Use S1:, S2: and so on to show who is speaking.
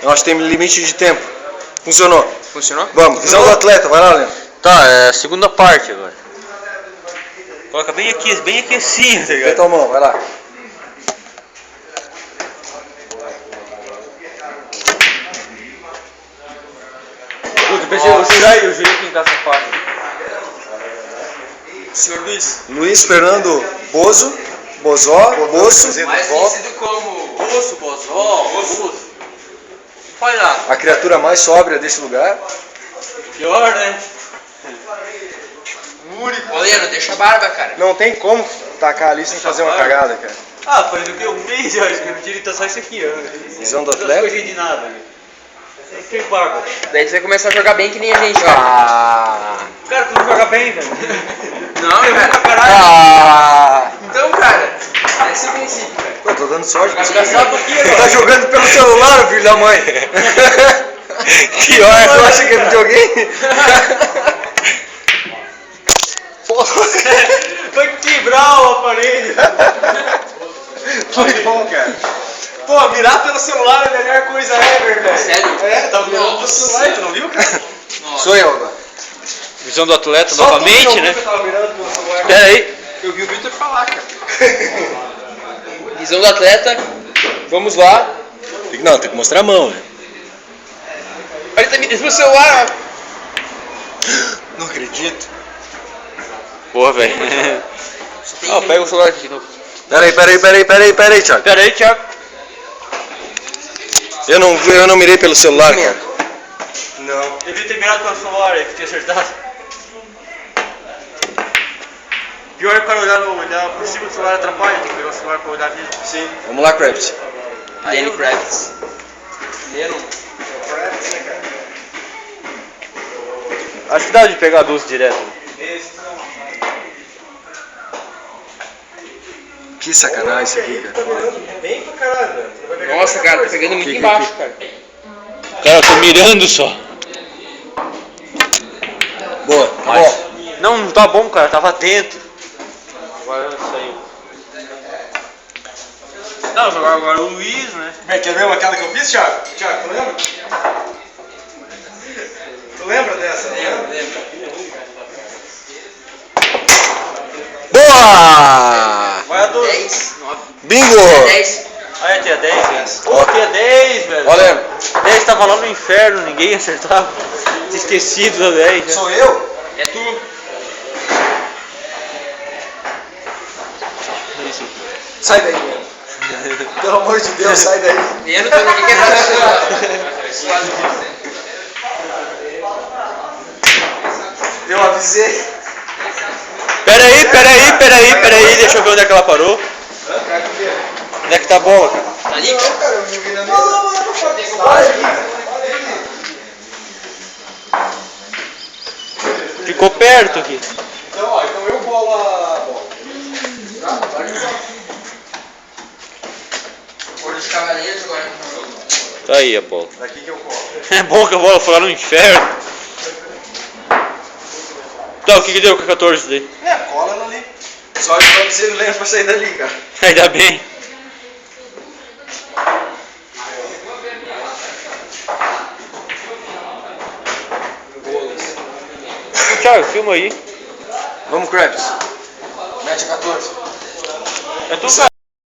S1: Eu acho que tem limite de tempo. Funcionou.
S2: Funcionou?
S1: Vamos, visão do atleta, vai lá, Leandro.
S3: Tá, é a segunda parte agora. Coloca bem aqui assim, tá ligado?
S1: Aperta a mão, vai lá.
S3: Puta, pensei, o jurei quem tá essa parte.
S2: Senhor Luiz.
S1: Luiz Fernando Bozo, Bozó, Bozo.
S2: Mais conhecido como Bozo, Bozó, Bozo. Vai lá.
S1: A criatura mais sóbria deste lugar.
S2: Pior, né? Ô, Leandro, deixa a barba, cara.
S1: Não tem como tacar ali sem fazer uma cagada, cara.
S3: Ah, foi do que eu fiz, eu acho que eu tirei só isso aqui, ó.
S1: Visão do
S3: Não
S1: atleta.
S3: coisa de nada. Não tem barba.
S2: Daí você vai começar a jogar bem que nem a gente, cara.
S3: Cara, tu não joga bem, velho.
S2: Não,
S3: Eu
S2: cara.
S3: pra caralho.
S2: Então, cara, é esse o princípio, cara.
S1: Pô, tô dando sorte.
S2: Mas
S1: Você
S2: sabe o que,
S1: tá
S2: mano?
S1: jogando pelo celular, filho da mãe. Pior, tu acha que é videogame? Porra.
S3: Vai quebrar o aparelho.
S1: Foi bom, cara.
S3: Pô, mirar pelo celular é a melhor coisa ever, velho.
S2: Sério?
S3: É, tá mirando pelo celular, tu não viu, cara?
S1: Sou eu agora.
S3: Visão do atleta
S1: Só tu
S3: novamente,
S1: não
S3: né?
S1: viu que eu tava mirando pelo celular.
S3: Pera aí.
S2: Eu vi o Victor falar, cara. Visão do atleta. Vamos lá.
S1: Não, tem que mostrar a mão, né?
S2: Olha, ele tá mirando no celular,
S1: Não acredito.
S3: Porra, velho.
S2: ó.
S3: Pega o celular aqui de novo.
S1: Peraí, Thiago.
S3: Pera aí, Thiago.
S1: Eu não mirei pelo celular, cara.
S3: Não. Eu devia ter mirado pelo celular aí, que tinha acertado. Pior é o cara olhar por cima do celular atrapalha, tem que pegar o celular pra olhar mesmo. Sim.
S1: Vamos lá, Kravitz.
S2: Danny Kravitz.
S3: Acho que dá de pegar a dulce direto.
S1: Que sacanagem isso aqui, cara.
S3: Bem pra caralho, velho.
S2: Nossa, cara, tá pegando muito embaixo, cara.
S3: Cara, eu tô mirando só.
S1: Boa, tá bom.
S3: Não tá bom, cara, tava dentro. Agora saiu. Não, jogar agora o Luiz, né?
S1: Quer ver aquela que eu fiz, Thiago? Thiago, tu lembra? Tu lembra dessa?
S2: Lembra.
S1: Boa!
S3: Vai a 12.
S2: 10, 9,
S1: Bingo!
S2: 10.
S3: Ah, tinha 10, velho. Pô, tinha 10, velho.
S1: Olha,
S3: 10 tava lá no inferno, ninguém acertava. Tinha esquecido da 10, né?
S1: sou eu?
S2: É tu.
S1: Sai daí, meu. Pelo amor de Deus, sai daí.
S2: Leandro também, o que é
S1: Eu avisei.
S3: Peraí, deixa eu ver onde é que ela parou. Onde é que tá a bola, cara?
S2: Tá ali, cara?
S1: Cara, eu joguei na minha... Não.
S3: Ficou perto aqui.
S1: Então, ó, então eu bolo a bola.
S2: Cor dos Cavaleiros agora.
S3: Tá aí a bola.
S1: Daqui que eu colo.
S3: É bom que a bola foi lá no inferno. Tá, o que deu com a 14 daí?
S1: É, cola ela ali. Só que eu avisei o Leandro pra sair dali, cara.
S3: Ainda bem. Thiago, filma aí.
S1: Vamos, Kravitz. Mete a 14.
S3: É tu, cara.